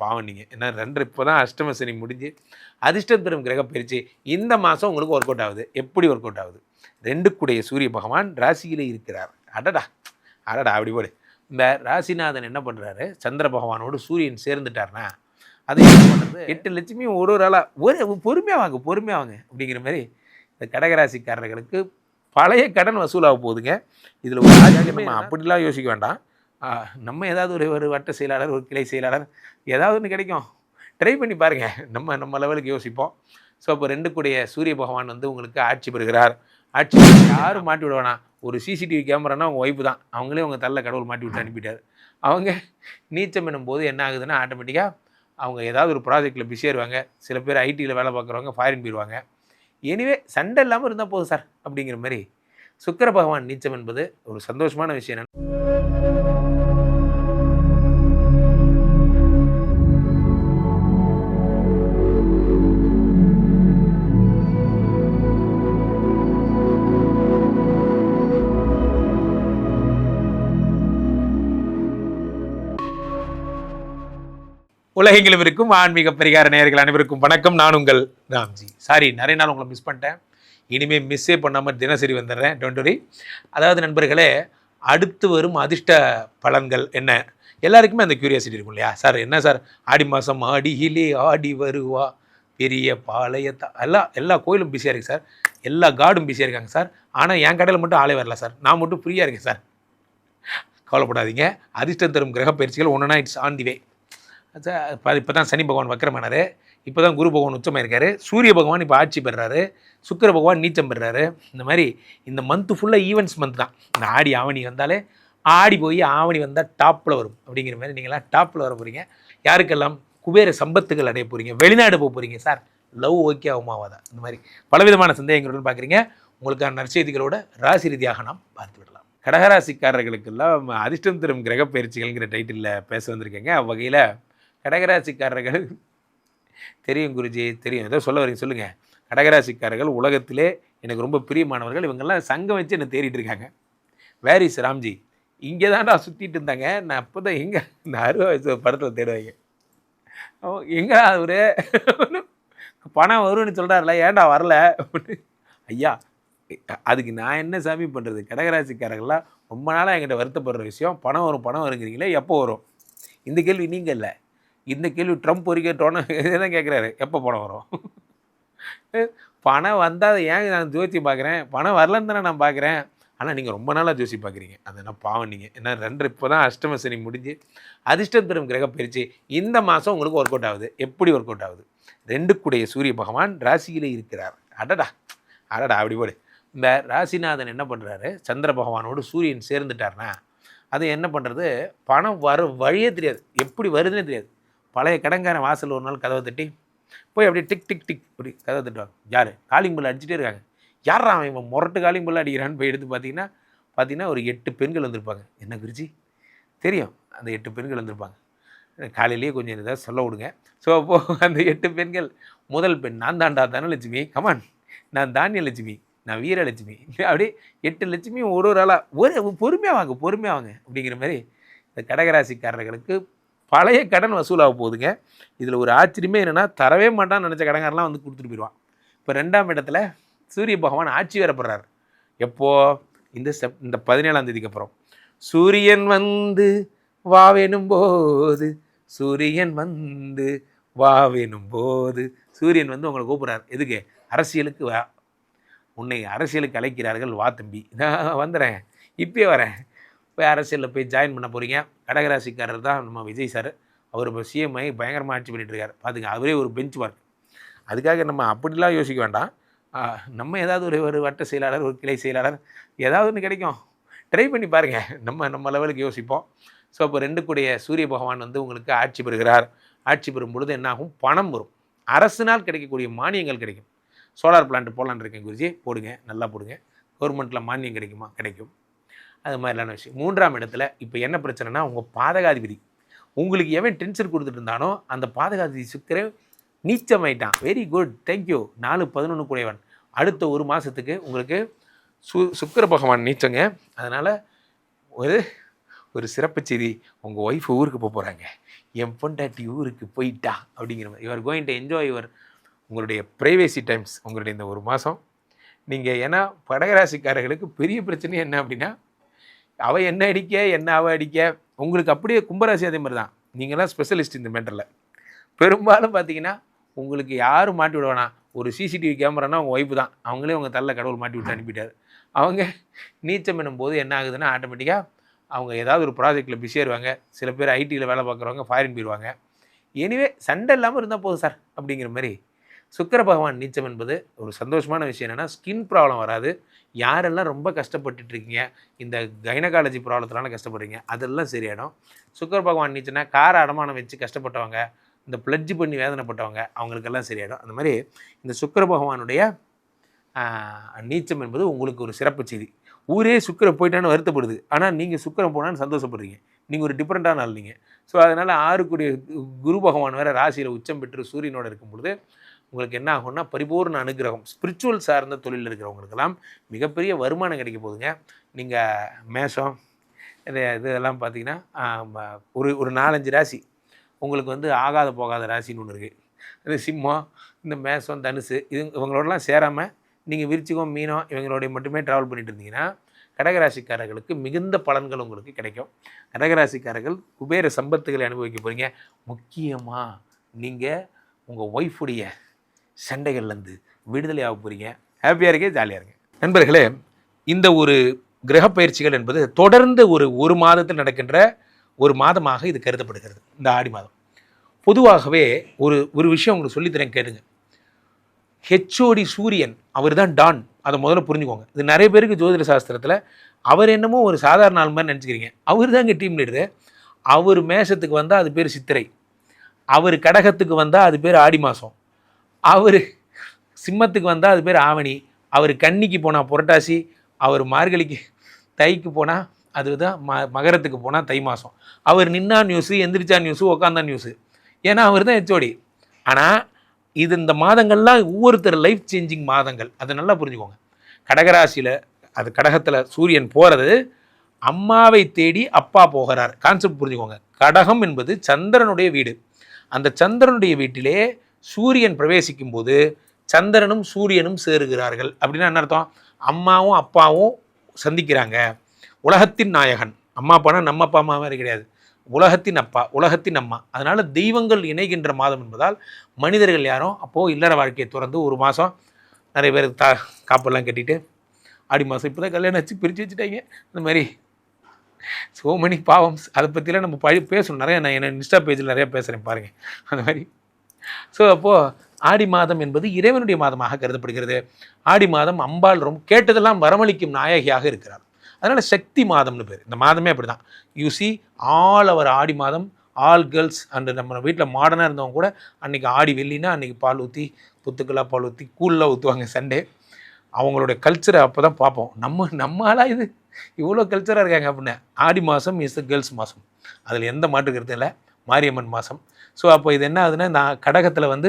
பாவம் நீங்கள். ஏன்னா 2 இப்போ தான் அஷ்டம சனி முடிஞ்சு அதிர்ஷ்டம் தரும் கிரக பயிற்சி இந்த மாதம் உங்களுக்கு ஒர்க் அவுட் ஆகுது. எப்படி ஒர்க் அவுட் ஆகுது? 2க்குடைய சூரிய பகவான் ராசியிலே இருக்கிறார். அடடா அடடா அப்படி போடு. இந்த ராசிநாதன் என்ன பண்ணுறாரு? சந்திர பகவானோடு சூரியன் சேர்ந்துட்டார்னா அது என்ன பண்ணுறது? 8 லட்சமையும் ஒரு ஆளாக பொறுமையாக வாங்க அப்படிங்கிற மாதிரி இந்த கடகராசிக்காரர்களுக்கு பழைய கடன் வசூலாக போகுதுங்க. இதில் ஒரு நம்ம அப்படிலாம் யோசிக்க வேண்டாம். நம்ம ஏதாவது ஒரு வட்ட செயலாளர், ஒரு கிளை செயலாளர் ஏதாவது ஒன்று கிடைக்கும், ட்ரை பண்ணி பாருங்கள். நம்ம லெவலுக்கு யோசிப்போம். ஸோ அப்போ 2க்குடைய சூரிய பகவான் உங்களுக்கு ஆட்சி பெறுகிறார். ஆட்சி யாரும் மாட்டி விட வேணாம். ஒரு சிசிடிவி கேமரானா உங்கள் ஒய்ஃபு தான். அவங்களே உங்கள் தள்ள கடவுள் மாட்டி விட்டு அனுப்பிட்டார். அவங்க நீச்சம் என்னும்போது என்ன ஆகுதுன்னா ஆட்டோமேட்டிக்காக அவங்க ஏதாவது ஒரு ப்ராஜெக்டில் பிஸியாக இருவாங்க. சில பேர் ஐடியில் வேலை பார்க்குறவங்க ஃபாரின் போயிடுவாங்க. எனிவே சண்டை இல்லாமல் இருந்தால் போதும் சார் அப்படிங்கிற மாதிரி சுக்கிர பகவான் நீச்சம் என்பது ஒரு சந்தோஷமான விஷயம். உலகெங்கிலும் இருக்கும் ஆன்மீக பரிகார நேயர்கள் அனைவருக்கும் வணக்கம். நான் உங்கள் ராம்ஜி. சாரி, நிறைய நாள் உங்களை மிஸ் பண்ணிட்டேன். இனிமேல் மிஸ்ஸே பண்ணாமல் தினசரி வந்துடுறேன். Don't worry. அதாவது நண்பர்களே, அடுத்து வரும் அதிர்ஷ்ட பலன்கள் என்ன? எல்லாருக்குமே அந்த க்யூரியாசிட்டி இருக்கும் இல்லையா? சார் என்ன சார் ஆடி மாதம் ஆடியிலே ஆடி வருவா பெரிய பாளையத்தா எல்லா கோயிலும் பிஸியாக இருக்குது சார். எல்லா காடும் பிஸியாக இருக்காங்க சார். ஆனால் என் கடையில் மட்டும் ஆளே வரல சார். நான் மட்டும் ஃப்ரீயாக இருக்கேன் சார். கவலைப்படாதீங்க. அதிர்ஷ்டம் தரும் கிரக பயிற்சிகள் ஒன்றுனா இட்ஸ் ஆன் தி வே. இப்போ தான் சனி பகவான் வக்கரமானார். இப்போ தான் குரு பகவான் உச்சமாக இருக்கார். சூரிய பகவான் இப்போ ஆட்சி பெறுறாரு. சுக்கிர பகவான் நீச்சம் பெறுறாரு. இந்த மாதிரி இந்த மந்த்து ஃபுல்லாக ஈவெண்ட்ஸ் மந்த் தான். இந்த ஆடி ஆவணி வந்தாலே ஆடி போய் ஆவணி வந்தால் டாப்பில் வரும் அப்படிங்கிற மாதிரி நீங்களாம் டாப்பில் வர போகிறீங்க. யாருக்கெல்லாம் குபேர சம்பத்துகள் அடைய போகிறீங்க, வெளிநாடு போக போகிறீங்க. சார் லவ் ஓகே ஆகுமாவாதா? இந்த மாதிரி பலவிதமான சந்தேகங்களுடன் பார்க்குறீங்க. உங்களுக்கான நற்செய்திகளோட ராசி ரீதியாக நாம் பார்த்து விடலாம். கடகராசிக்காரர்களுக்கெல்லாம் அதிர்ஷ்டம் தரும் கிரக பயிற்சிகள்ங்கிற டைட்டிலில் பேச வந்திருக்கேங்க. அவ்வகையில் கடகராசிக்காரர்கள் தெரியும் குருஜி, தெரியும், ஏதோ சொல்ல வரீங்க சொல்லுங்கள். கடகராசிக்காரர்கள் உலகத்திலே எனக்கு ரொம்ப பிரியமானவர்கள். இவங்கெல்லாம் சங்கம் வச்சு என்னை தேடிட்டு இருக்காங்க. Where is Ramji? இங்கே தான்டா சுற்றிட்டு இருந்தாங்க. நான் அப்போ தான் எங்கே இந்த 60 வயசு படத்தில் தேடுவாங்க. எங்கே அவரு பணம் வரும்னு சொல்கிறாருல, ஏன்டா வரல? ஐயா, அதுக்கு நான் என்ன சாமி பண்ணுறது? கடகராசிக்காரர்கள்லாம் ரொம்ப நாளாக என்கிட்ட வருத்தப்படுற விஷயம், பணம் வருங்கிறீங்களே, எப்போ வரும்? இந்த கேள்வி நீங்கள் இல்லை, இந்த கேள்வி ட்ரம்ப் வரைக்கும் தான் கேட்குறாரு, எப்போ பணம் வரும்? பணம் வந்தால் ஏன் நான் ஜோசி பார்க்குறேன், பணம் வரலன்னு தானே நான் பார்க்குறேன். ஆனால் நீங்கள் ரொம்ப நாளாக ஜோசி பார்க்குறீங்க. அது என்ன பாவம் நீங்கள். ஏன்னா 2 இப்போ தான் அஷ்டம சனி முடிஞ்சு அதிர்ஷ்டம் தரும் கிரக பயிற்சி இந்த மாதம் உங்களுக்கு ஒர்க் அவுட் ஆகுது. எப்படி ஒர்க் அவுட் ஆகுது? 2க்குடைய சூரிய பகவான் ராசியிலே இருக்கிறார். அடடா அப்படி போடு. இந்த ராசிநாதன் என்ன பண்ணுறாரு? சந்திர பகவானோடு சூரியன் சேர்ந்துட்டார்னா அது என்ன பண்ணுறது? பணம் வர வழியே தெரியாது, எப்படி வருதுன்னே தெரியாது. பழைய கடன்காரன் வாசல் ஒரு நாள் கதவை தட்டி போய் அப்படியே டிக் டிக் டிக் அப்படி கதவை தட்டுவாங்க. யார்? காலிங் பெல் அடிச்சுட்டே இருக்காங்க. யாரா அவன் இவன் முரட்டு காலிங் பெல் அடிக்கிறான்னு போய் எடுத்து பார்த்தீங்கன்னா ஒரு 8 பெண்கள் வந்திருப்பாங்க. என்ன குருஜி? தெரியும், அந்த 8 பெண்கள் வந்திருப்பாங்க. காலையிலேயே கொஞ்சம் ஏதாவது சொல்ல விடுங்க. ஸோ அப்போது அந்த 8 பெண்கள், முதல் பெண் நான் தாண்டா தனலட்சுமி, கமான், நான் தானியலட்சுமி, நான் வீரலட்சுமி, அப்படியே 8 லட்சுமியும் ஒரு ஆளாக பொறுமையாக வாங்க அப்படிங்கிற மாதிரி இந்த கடகராசிக்காரர்களுக்கு பழைய கடன் வசூலாக போகுதுங்க. இதில் ஒரு ஆச்சரியமே என்னென்னா, தரவே மாட்டான்னு நினச்ச கடன்காரெலாம் வந்து கொடுத்துட்டு போயிடுவான். இப்போ 2ஆம் இடத்துல சூரிய பகவான் ஆட்சி வரப்படுறார். எப்போது? இந்த 17ஆம் தேதிக்கு அப்புறம். சூரியன் வந்து வாவெனும் போது, சூரியன் வந்து வாவெனும் போது, சூரியன் வந்து உங்களை கூப்பிட்றாரு. எதுக்கு? அரசியலுக்கு வா, உன்னை அரசியலுக்கு அழைக்கிறார்கள், வா தம்பி. நான் வந்துடுறேன், இப்போயே வரேன். போய் அரசியலில் போய் ஜாயின் பண்ண போகிறீங்க. கடகராசிக்காரர் தான் நம்ம விஜய் சார். அவர் இப்போ சிஎம் ஆகி பயங்கரமாக ஆட்சி பண்ணிட்டுருக்காரு. பார்த்துங்க, அவரே ஒரு பெஞ்ச் மார்க். அதுக்காக நம்ம அப்படிலாம் யோசிக்க வேண்டாம். நம்ம ஏதாவது ஒரு வட்ட செயலாளர், ஒரு கிளை செயலாளர் ஏதாவது ஒன்று கிடைக்கும், ட்ரை பண்ணி பாருங்கள். நம்ம லெவலுக்கு யோசிப்போம். ஸோ அப்போ 2க்குடைய சூரிய பகவான் வந்து உங்களுக்கு ஆட்சி பெறுகிறார். ஆட்சி பெறும் பொழுது என்னாகும்? பணம் வரும். அரசினால் கிடைக்கக்கூடிய மானியங்கள் கிடைக்கும். சோலார் பிளான்ட் போடலான்னு இருக்கேன் குருஜி, போடுங்க, நல்லா போடுங்க. கவர்மெண்ட்டில் மானியம் கிடைக்குமா? கிடைக்கும். அது மாதிரிலான விஷயம். 3ஆம் இடத்துல இப்போ என்ன பிரச்சனைனா, உங்கள் பாதகாதிபதி உங்களுக்கு எவன் டென்ஷன் கொடுத்துட்டு இருந்தானோ அந்த பாதகாதிபதி சுக்கிரன் நீச்சமாயிட்டான். Very good, thank you. 4-11 கூடையவன். அடுத்த ஒரு மாதத்துக்கு உங்களுக்கு சுக்கிர பகவான் நீச்சங்க. அதனால் ஒரு சிறப்பு செய்தி, உங்கள் ஒய்ஃப் ஊருக்கு போகிறாங்க, என் பொண்டாட்டி ஊருக்கு போயிட்டா அப்படிங்கிற மாதிரி. You are going to enjoy உங்களுடைய ப்ரைவேசி டைம்ஸ் உங்களுடைய இந்த ஒரு மாதம் நீங்கள். ஏன்னா கடகராசிக்காரர்களுக்கு பெரிய பிரச்சனை என்ன அப்படின்னா, அவள் என்ன அடிக்க என்ன அவள் அடிக்க. உங்களுக்கு அப்படியே கும்பராசி அதே மாதிரி தான். நீங்களாம் ஸ்பெஷலிஸ்ட் இந்த மேட்டரில். பெரும்பாலும் பார்த்தீங்கன்னா உங்களுக்கு யாரும் மாட்டி விடுவானா, ஒரு சிசிடிவி கேமரானா உங்கள் ஒய்ஃபு தான். அவங்களே உங்கள் தள்ள கடவுள் மாட்டி விட்டு அனுப்பிட்டார். அவங்க நீச்சம் என்னும்போது என்ன ஆகுதுன்னா, ஆட்டோமேட்டிக்காக அவங்க ஏதாவது ஒரு ப்ராஜெக்டில் பிஸியாக இருவாங்க. சில பேர் ஐடியில் வேலை பார்க்குறவங்க ஃபாரின் போயிடுவாங்க. எனிவே சண்டை இல்லாமல் இருந்தால் போதும் சார் அப்படிங்கிற மாதிரி. சுக்கிர பகவான் நீச்சம் என்பது ஒரு சந்தோஷமான விஷயம் என்னென்னா, ஸ்கின் ப்ராப்ளம் வராது. யாரெல்லாம் ரொம்ப கஷ்டப்பட்டுட்டு இருக்கீங்க, இந்த கைனகாலஜி ப்ராப்ளத்தினால கஷ்டப்படுறீங்க, அதெல்லாம் சரியாயிடும். சுக்கிர பகவான் நீச்சம்னா கார அடமானம் வச்சு கஷ்டப்பட்டவங்க, இந்த பிளட்ஜ் பண்ணி வேதனைப்பட்டவங்க, அவங்களுக்கெல்லாம் சரியாயிடும். அந்த மாதிரி இந்த சுக்கிர பகவானுடைய நீச்சம் என்பது உங்களுக்கு ஒரு சிறப்பு செய்தி. ஊரே சுக்கிரன் போயிட்டான்னு வருத்தப்படுது, ஆனால் நீங்கள் சுக்கிரன் போனான்னு சந்தோஷப்படுறீங்க. நீங்கள் ஒரு டிஃப்ரெண்ட்டான ஆள் நீங்கள். ஸோ அதனால் 6 குரு பகவான் வேறு ராசியில் உச்சம் பெற்று சூரியனோடு இருக்கும் பொழுது உங்களுக்கு என்ன ஆகும்னா, பரிபூர்ண அனுகிரகம். ஸ்பிரிச்சுவல் சார்ந்த தொழில் இருக்கிறவங்களுக்கெல்லாம் மிகப்பெரிய வருமானம் கிடைக்க போகுதுங்க. நீங்கள் மேஷம் இதெல்லாம் பார்த்தீங்கன்னா ஒரு 4-5 ராசி உங்களுக்கு வந்து ஆகாத போகாத ராசின்னு ஒன்று இருக்குது. இது சிம்மம், இந்த மேஷம், தனுசு, இவங்களோடலாம் சேராமல் நீங்கள் விருச்சிகம், மீனம் இவங்களோடைய மட்டுமே ட்ராவல் பண்ணிட்டு இருந்தீங்கன்னா கடகராசிக்காரர்களுக்கு மிகுந்த பலன்கள் உங்களுக்கு கிடைக்கும். கடகராசிக்காரர்கள் குபேர சம்பத்துகளை அனுபவிக்க போகிறீங்க. முக்கியமாக நீங்கள் உங்கள் ஒய்ஃபுடைய சண்டைகள்லேருந்து விடுதலை ஆக போகிறீங்க. ஹாப்பியாக இருக்கே, ஜாலியாக இருங்க நண்பர்களே. இந்த ஒரு கிரக பயிற்சிகள் என்பது தொடர்ந்து ஒரு மாதத்தில் நடக்கின்ற ஒரு மாதமாக இது கருதப்படுகிறது. இந்த ஆடி மாதம் பொதுவாகவே ஒரு விஷயம் உங்களுக்கு சொல்லித்தரேன், கேளுங்க. ஹெச்ஓடி சூரியன் அவர் தான் டான், அதை முதல்ல புரிஞ்சுக்கோங்க. இது நிறைய பேருக்கு ஜோதிட சாஸ்திரத்தில் அவர் என்னமோ ஒரு சாதாரண ஆள் மாதிரி நினச்சிக்கிறீங்க. அவர் தான் இங்கே டீம் லீடரு. அவர் மேஷத்துக்கு வந்தால் அது பேர் சித்திரை, அவர் கடகத்துக்கு வந்தால் அது பேர் ஆடி மாதம், அவர் சிம்மத்துக்கு வந்தால் அது பேர் ஆவணி, அவர் கன்னிக்கு போனால் புரட்டாசி, அவர் மார்கழிக்கு தைக்கு போனால் அதுதான் மகரத்துக்கு போனால் தை மாதம். அவர் நின்னா நியூஸு, எந்திரிச்சா நியூஸு, உக்காந்தா நியூஸு. ஏன்னா அவர் தான் ஹெச்ஓடி. ஆனால் இது இந்த மாதங்கள்லாம் ஒவ்வொருத்தர் லைஃப் சேஞ்சிங் மாதங்கள். அதை நல்லா புரிஞ்சுக்கோங்க. கடகராசியில் அது கடகத்தில் சூரியன் போகிறது, அம்மாவை தேடி அப்பா போகிறார். கான்செப்ட் புரிஞ்சுக்கோங்க. கடகம் என்பது சந்திரனுடைய வீடு. அந்த சந்திரனுடைய வீட்டிலே சூரியன் பிரவேசிக்கும் போது சந்திரனும் சூரியனும் சேருகிறார்கள். அப்படின்னா என்ன அர்த்தம்? அம்மாவும் அப்பாவும் சந்திக்கிறாங்க. உலகத்தின் நாயகன், அம்மா அப்பானா நம்ம அப்பா அம்மா மாதிரி கிடையாது, உலகத்தின் அப்பா, உலகத்தின் அம்மா. அதனால் தெய்வங்கள் இணைகின்ற மாதம் என்பதால் மனிதர்கள் யாரும் அப்போது இல்லற வாழ்க்கையை திறந்து ஒரு மாதம் நிறைய பேர் காப்பெல்லாம் கட்டிட்டு ஆடி மாதம் இப்போ தான் கல்யாணம் வச்சு பிரித்து வச்சுட்டாங்க. இந்த மாதிரி சோ மெனி பாவம்ஸ். அதை பற்றிலாம் நம்ம பேசணும் நிறையா. நான் என்ன இன்ஸ்டா பேஜில் நிறையா பேசுகிறேன் பாருங்கள், அந்த மாதிரி. ஸோ அப்போது ஆடி மாதம் என்பது இறைவனுடைய மாதமாக கருதப்படுகிறது. ஆடி மாதம் அம்பாள் ரொம்ப கேட்டதெல்லாம் வரமளிக்கும் நாயகியாக இருக்கிறார். அதனால் சக்தி மாதம்னு பேர். இந்த மாதமே அப்படி தான். யூசி ஆல் அவர் ஆடி மாதம், ஆல் கேர்ள்ஸ் அண்டு நம்ம வீட்டில் மாடர்னாக இருந்தவங்க கூட அன்றைக்கி ஆடி வெள்ளினா அன்றைக்கி பால் ஊற்றி, புத்துக்கெல்லாம் பால் ஊற்றி, கூழில் ஊற்றுவாங்க சண்டே. அவங்களோட கல்ச்சரை அப்போ தான் பார்ப்போம். நம்மளாக இது இவ்வளோ கல்ச்சராக இருக்காங்க அப்படின்னு. ஆடி மாதம் இஸ் த கேர்ள்ஸ் மாதம், அதில் எந்த மாற்றுக்கிறது இல்லை. மாரியம்மன் மாதம். ஸோ அப்போ இது என்ன ஆகுதுன்னா, நான் கடகத்தில் வந்து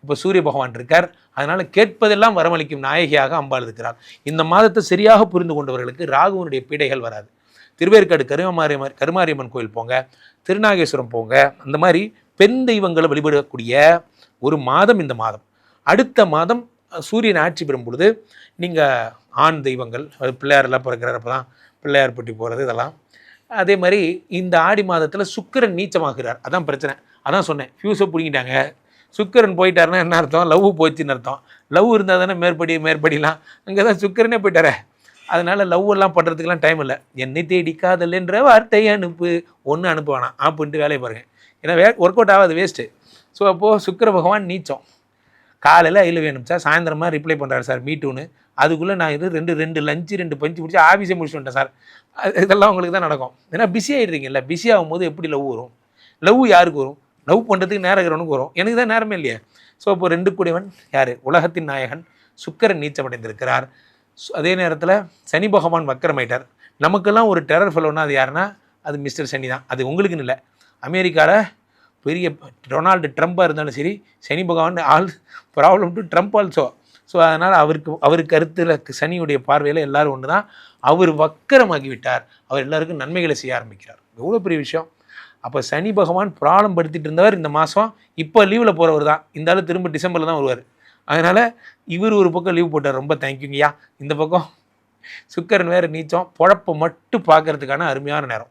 இப்போ சூரிய பகவான் இருக்கார். அதனால் கேட்பதெல்லாம் வரமளிக்கும் நாயகியாக அம்பாள் இருக்கிறார். இந்த மாதத்தை சரியாக புரிந்து கொண்டவர்களுக்கு ராகுவனுடைய பீடைகள் வராது. திருவேற்காடு கருமாரியம்மன் கோயில் போங்க, திருநாகேஸ்வரம் போங்க. அந்த மாதிரி பெண் தெய்வங்களை வழிபடக்கூடிய ஒரு மாதம் இந்த மாதம். அடுத்த மாதம் சூரியன் ஆட்சி பெறும் பொழுது நீங்கள் ஆண் தெய்வங்கள், அது பிள்ளையாரெல்லாம் பிறக்கிறப்ப தான் பிள்ளையார் பட்டி போகிறது இதெல்லாம். அதே மாதிரி இந்த ஆடி மாதத்தில் சுக்கிரன் நீச்சமாகிறார். அதான் பிரச்சனை. அதான் சொன்னேன், ஃபியூஸை பிடிங்கிட்டாங்க. சுக்கிரன் போயிட்டாருன்னா என்ன அர்த்தம்? லவ் போச்சுன்னு அர்த்தம். லவ் இருந்தால் தானே மேற்படிலாம். அங்கே தான் சுக்கிரனே போயிட்டாரே. அதனால் லவ் எல்லாம் பண்ணுறதுக்கெலாம் டைம் இல்லை. என்னை தேடி காதல் என்ற வார்த்தையை ஒன்று அனுப்ப வேணாம், ஆப்புன்ட்டு வேலையை பாருங்கள். ஏன்னா ஒர்க் அவுட் ஆகாது, வேஸ்ட்டு. ஸோ அப்போது சுக்கிர பகவான் நீச்சம். காலையில் ஐயில் வேணும் சார், சாயந்தரமாக ரிப்ளை பண்ணுறாரு சார் மீட்டுன்னு. அதுக்குள்ளே நான் இது ரெண்டு லஞ்சு 2 பஞ்சு பிடிச்சி ஆஃபீஸே முடிச்சு வந்துட்டேன் சார். இதெல்லாம் உங்களுக்கு தான் நடக்கும். ஏன்னா பிஸி ஆகிடுறீங்கல்ல. பிஸி ஆகும்போது எப்படி லவ் வரும்? லவ் யாருக்கு வரும்? லவ் பண்ணுறதுக்கு நேரம் இருக்கிறவனுக்கு வரும். எனக்கு தான் நேரமே இல்லையே. ஸோ இப்போ 2 கூடியவன் யார்? உலகத்தின் நாயகன் சுக்கிரன் நீச்சமடைந்திருக்கிறார். அதே நேரத்தில் சனி பகவான் வக்கரமாயிட்டார். நமக்கெல்லாம் ஒரு டெரர் ஃபெலோன்னா அது யாருன்னா அது மிஸ்டர் சனி தான். அது உங்களுக்குன்னு இல்லை. அமெரிக்காவில் பெரிய டொனால்டு ட்ரம்பாக இருந்தாலும் சரி, சனி பகவான் all problem to Trump also. So அதனால் அவருக்கு கருத்தில் சனியுடைய பார்வையில் எல்லாரும் ஒன்று தான். அவர் வக்கரமாகி விட்டார், அவர் எல்லாருக்கும் நன்மைகளை செய்ய ஆரம்பிக்கிறார். எவ்வளோ பெரிய விஷயம். அப்போ சனி பகவான் ப்ராப்ளம் படுத்திட்டு இருந்தவர் இந்த மாதம் இப்போ லீவில் போகிறவர் தான். இந்த ஆள் திரும்ப டிசம்பரில் தான் வருவார். அதனால் இவர் ஒரு பக்கம் லீவ் போட்டார், ரொம்ப தேங்க்யூங்கய்யா. இந்த பக்கம் சுக்கரன் வேறு நீச்சம், பொழப்பை மட்டும் பார்க்கறதுக்கான அருமையான நேரம்.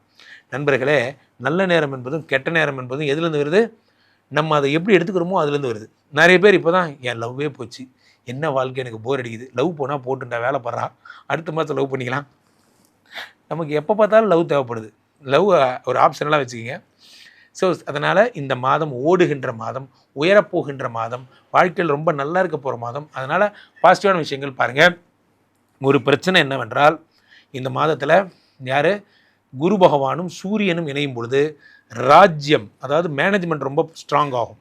நண்பர்களே, நல்ல நேரம் என்பதும் கெட்ட நேரம் என்பதும் எதுலேருந்து வருது? நம்ம அதை எப்படி எடுத்துக்கிறோமோ அதுலேருந்து வருது. நிறைய பேர் இப்போ தான் என் லவ்வே போச்சு, என்ன வாழ்க்கை, எனக்கு போர் அடிக்குது, லவ் போனால் போட்டுண்டா வேலை படுறா, அடுத்த மாதம் லவ் பண்ணிக்கலாம். நமக்கு எப்போ பார்த்தாலும் லவ் தேவைப்படுது. லவ் ஒரு ஆப்ஷனலாக வச்சுக்கிங்க. ஸோ அதனால் இந்த மாதம் ஓடுகின்ற மாதம், உயரப்போகின்ற மாதம், வாழ்க்கையில் ரொம்ப நல்லா இருக்க போகிற மாதம். அதனால் பாசிட்டிவான விஷயங்கள் பாருங்கள். ஒரு பிரச்சனை என்னவென்றால், இந்த மாதத்தில் யார், குரு பகவானும் சூரியனும் இணையும் பொழுது ராஜ்யம், அதாவது மேனேஜ்மெண்ட் ரொம்ப ஸ்ட்ராங் ஆகும்.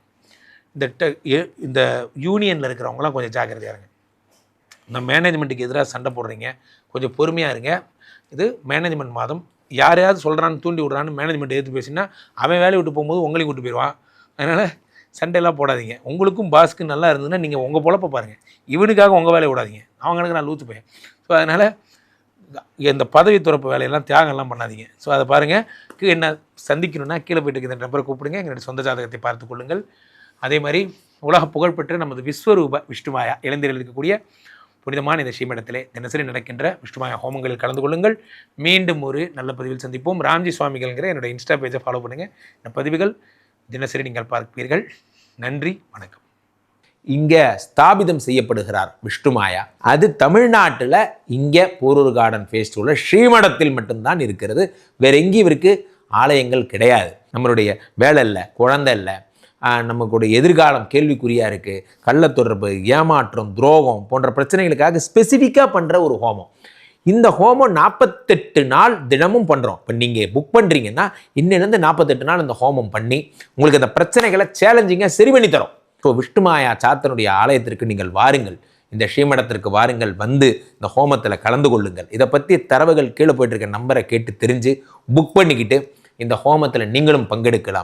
இந்த யூனியனில் இருக்கிறவங்களாம் கொஞ்சம் ஜாக்கிரதையாக இருங்க. இந்த மேனேஜ்மெண்ட்டுக்கு எதிராக சண்டை போடுறீங்க, கொஞ்சம் பொறுமையாக இருங்க. இது மேனேஜ்மெண்ட் மாதம். யாரையாவது சொல்கிறான்னு தூண்டி விட்றான்னு மேனேஜ்மெண்ட் எடுத்து பேசினா அவன் வேலையை விட்டு போகும்போது உங்களையும் கூட்டு போயிடுவான். அதனால் சண்டையெல்லாம் போடாதீங்க. உங்களுக்கும் பாஸ்க்கு நல்லா இருந்ததுன்னா நீங்கள் உங்கள் பொழப்ப பாருங்கள், இவனுக்காக உங்கள் வேலையை விடாதீங்க. அவங்களுக்கு நான் லூத்து போயேன். ஸோ அதனால் இந்த பதவி துறப்பு வேலையெல்லாம் தியாகம்லாம் பண்ணாதீங்க. ஸோ அதை பாருங்கள். என்ன சந்திக்கணுன்னா கீழே போய்ட்டு இந்த நம்பரை கூப்பிடுங்க, எங்களுடைய சொந்த ஜாதகத்தை பார்த்து கொள்ளுங்கள். அதே மாதிரி உலக புகழ்பெற்ற நமது விஸ்வரூப விஷ்ணுமாயா இளைஞர்கள் இருக்கக்கூடிய புனிதமான இந்த ஸ்ரீமடத்திலே தினசரி நடக்கின்ற விஷ்ணுமாயா ஹோமங்களில் கலந்து கொள்ளுங்கள். மீண்டும் ஒரு நல்ல பதிவில் சந்திப்போம். ராம்ஜி சுவாமிகள்ங்கிற என்னோடய இன்ஸ்டா பேஜை ஃபாலோ பண்ணுங்கள். இந்த பதிவுகள் தினசரி நீங்கள் பார்ப்பீர்கள். நன்றி, வணக்கம். இங்கே ஸ்தாபிதம் செய்யப்படுகிறார் விஷ்ணுமாயா. அது தமிழ்நாட்டில் இங்கே போரூர் கார்டன் ஃபேஸ் உள்ள ஸ்ரீமடத்தில் மட்டும்தான் இருக்கிறது. வேற எங்கேயும் இவருக்கு ஆலயங்கள் கிடையாது. நம்மளுடைய வேலை இல்லை, குழந்தை இல்லை, நமக்குடைய எதிர்காலம் கேள்விக்குறியாக இருக்குது, கள்ளத்தொடர்பு, ஏமாற்றம், துரோகம் போன்ற பிரச்சனைகளுக்காக ஸ்பெசிஃபிக்காக பண்ணுற ஒரு ஹோமம். இந்த ஹோமம் 48 நாள் தினமும் பண்ணுறோம். இப்போ நீங்கள் புக் பண்ணுறீங்கன்னா இன்னிலேருந்து 48 நாள் இந்த ஹோமம் பண்ணி உங்களுக்கு அந்த பிரச்சனைகளை சேலஞ்சிங்காக சரி பண்ணி தரோம். ஸோ விஷ்ணுமாயா சாத்தனுடைய ஆலயத்திற்கு நீங்கள் வாருங்கள், இந்த ஸ்ரீமடத்திற்கு வாருங்கள், வந்து இந்த ஹோமத்தில் கலந்து கொள்ளுங்கள். இதை பற்றி தரவுகள் கீழே போயிட்டு இருக்க நம்பரை கேட்டு தெரிஞ்சு புக் பண்ணிக்கிட்டு இந்த ஹோமத்தில் நீங்களும் பங்கெடுக்கலாம்.